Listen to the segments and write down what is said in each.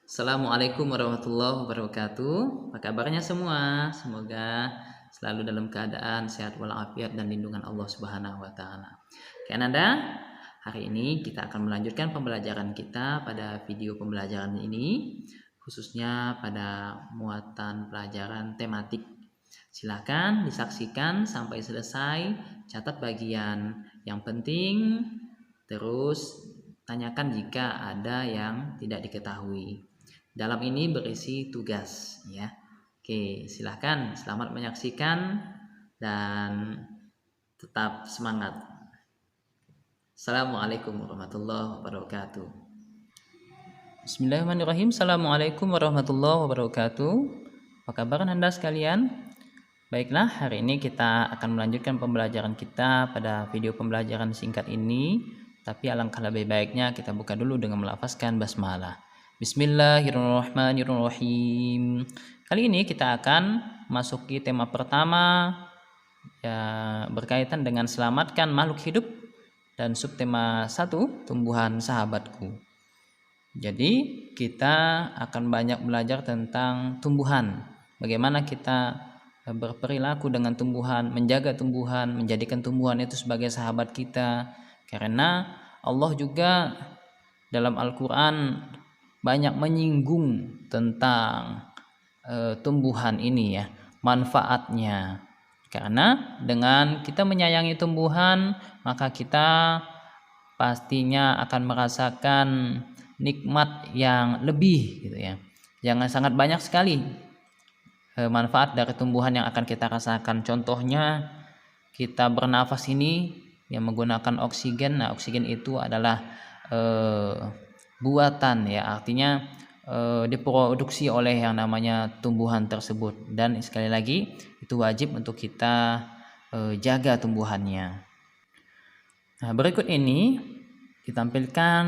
Assalamualaikum warahmatullahi wabarakatuh. Apa kabarnya semua? Semoga selalu dalam keadaan sehat walafiat dan lindungan Allah Subhanahu wa taala. Oke, Ananda, hari ini kita akan melanjutkan pembelajaran kita pada video pembelajaran ini, khususnya pada muatan pelajaran tematik. Silahkan disaksikan sampai selesai, catat bagian yang penting, terus tanyakan jika ada yang tidak diketahui. Dalam ini berisi tugas ya. Oke, silahkan selamat menyaksikan dan tetap semangat. Assalamualaikum warahmatullahi wabarakatuh. Bismillahirrahmanirrahim. Assalamualaikum warahmatullahi wabarakatuh. Apa kabar Anda sekalian? Baiklah, hari ini kita akan melanjutkan pembelajaran kita pada video pembelajaran singkat ini. Tapi alangkah lebih baiknya kita buka dulu dengan melafazkan basmalah. Bismillahirrahmanirrahim. Kali ini kita akan masuki tema pertama ya, berkaitan dengan selamatkan makhluk hidup dan subtema 1 tumbuhan sahabatku. Jadi kita akan banyak belajar tentang tumbuhan. Bagaimana kita berperilaku dengan tumbuhan, menjaga tumbuhan, menjadikan tumbuhan itu sebagai sahabat kita. Karena Allah juga dalam Al-Quran banyak menyinggung tentang tumbuhan ini ya, manfaatnya. Karena dengan kita menyayangi tumbuhan, maka kita pastinya akan merasakan nikmat yang lebih gitu ya. Jangan sangat banyak sekali manfaat dari tumbuhan yang akan kita rasakan. Contohnya kita bernafas ini yang menggunakan oksigen. Nah, oksigen itu adalah buatan ya, artinya diproduksi oleh yang namanya tumbuhan tersebut, dan sekali lagi itu wajib untuk kita jaga tumbuhannya. Nah, berikut ini ditampilkan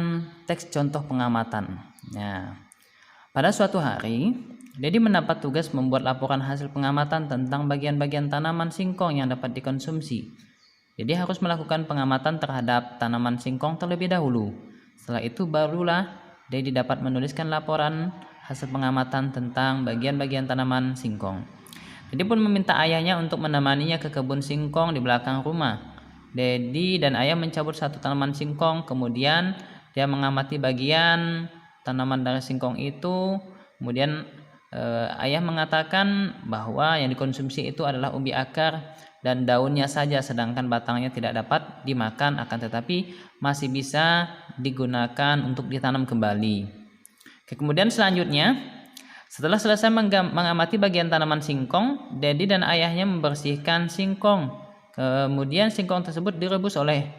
teks contoh pengamatan. Nah, pada suatu hari Dedi mendapat tugas membuat laporan hasil pengamatan tentang bagian-bagian tanaman singkong yang dapat dikonsumsi. Jadi harus melakukan pengamatan terhadap tanaman singkong terlebih dahulu. Setelah itu barulah Dedi dapat menuliskan laporan hasil pengamatan tentang bagian-bagian tanaman singkong. Dedi pun meminta ayahnya untuk menemaninya ke kebun singkong di belakang rumah. Dedi dan ayah mencabut satu tanaman singkong, kemudian dia mengamati bagian tanaman dari singkong itu. Kemudian ayah mengatakan bahwa yang dikonsumsi itu adalah umbi akar dan daunnya saja, sedangkan batangnya tidak dapat dimakan, akan tetapi masih bisa digunakan untuk ditanam kembali. Kemudian selanjutnya, setelah selesai mengamati bagian tanaman singkong, Dedi dan ayahnya membersihkan singkong. Kemudian singkong tersebut direbus oleh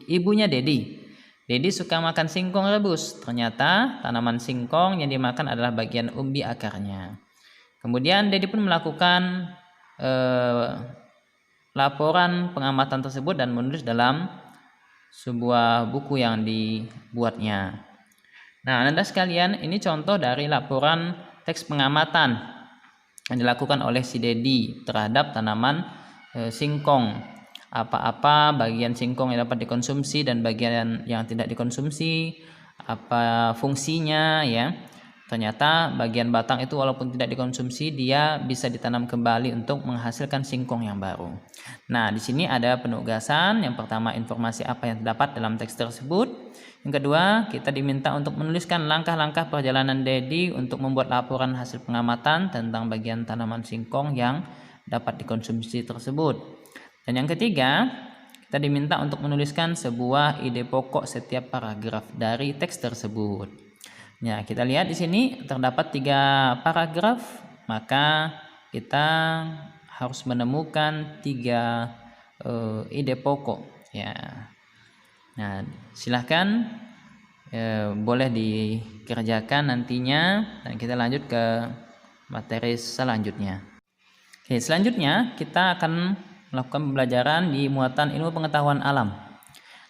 ibunya Dedi. Dedi suka makan singkong rebus. Ternyata tanaman singkong yang dimakan adalah bagian umbi akarnya. Kemudian Dedi pun melakukan laporan pengamatan tersebut dan menulis dalam sebuah buku yang dibuatnya. Nah, Anda sekalian, ini contoh dari laporan teks pengamatan yang dilakukan oleh si Dedi terhadap tanaman singkong. Apa-apa bagian singkong yang dapat dikonsumsi dan bagian yang tidak dikonsumsi, apa fungsinya ya. Ternyata bagian batang itu walaupun tidak dikonsumsi, dia bisa ditanam kembali untuk menghasilkan singkong yang baru. Nah, di sini ada penugasan. Yang pertama, informasi apa yang terdapat dalam teks tersebut. Yang kedua, kita diminta untuk menuliskan langkah-langkah perjalanan Dedi untuk membuat laporan hasil pengamatan tentang bagian tanaman singkong yang dapat dikonsumsi tersebut. Dan yang ketiga, kita diminta untuk menuliskan sebuah ide pokok setiap paragraf dari teks tersebut. Nah, kita lihat di sini terdapat 3 paragraf, maka kita harus menemukan 3 ide pokok ya. Nah, silahkan boleh dikerjakan nantinya, dan kita lanjut ke materi selanjutnya. Oke, selanjutnya kita akan melakukan pembelajaran di muatan ilmu pengetahuan alam.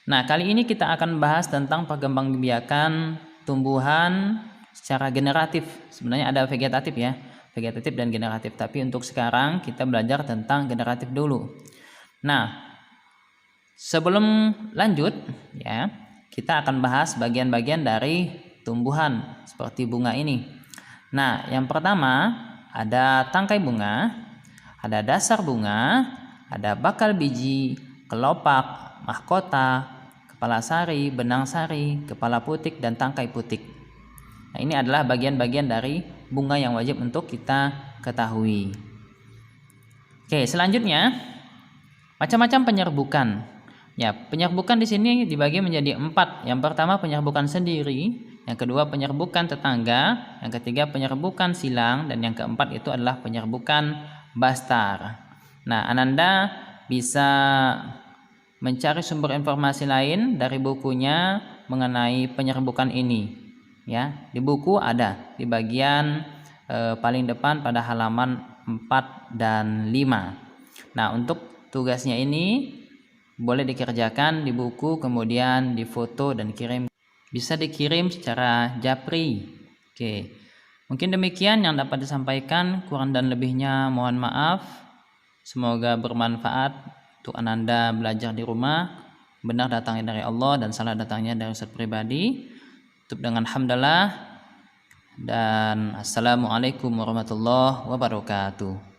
Nah, kali ini kita akan bahas tentang perkembangbiakan tumbuhan secara generatif. Sebenarnya ada vegetatif ya, vegetatif dan generatif. Tapi untuk sekarang kita belajar tentang generatif dulu. Nah, sebelum lanjut ya, kita akan bahas bagian-bagian dari tumbuhan seperti bunga ini. Nah, yang pertama ada tangkai bunga, ada dasar bunga, ada bakal biji, kelopak, mahkota, kepala sari, benang sari, kepala putik, dan tangkai putik. Nah, ini adalah bagian-bagian dari bunga yang wajib untuk kita ketahui. Oke, selanjutnya macam-macam penyerbukan. Ya, penyerbukan di sini dibagi menjadi 4. Yang pertama penyerbukan sendiri, yang kedua penyerbukan tetangga, yang ketiga penyerbukan silang, dan yang keempat itu adalah penyerbukan bastar. Nah, Ananda bisa mencari sumber informasi lain dari bukunya mengenai penyerbukan ini. Ya, di buku ada di bagian paling depan pada halaman 4 dan 5. Nah, untuk tugasnya ini boleh dikerjakan di buku, kemudian difoto dan kirim. Bisa dikirim secara japri. Oke. Mungkin demikian yang dapat disampaikan, kurang dan lebihnya mohon maaf. Semoga bermanfaat untuk Ananda belajar di rumah. Benar datangnya dari Allah dan salah datangnya dari Ustaz pribadi. Tutup dengan hamdalah dan assalamualaikum warahmatullahi wabarakatuh.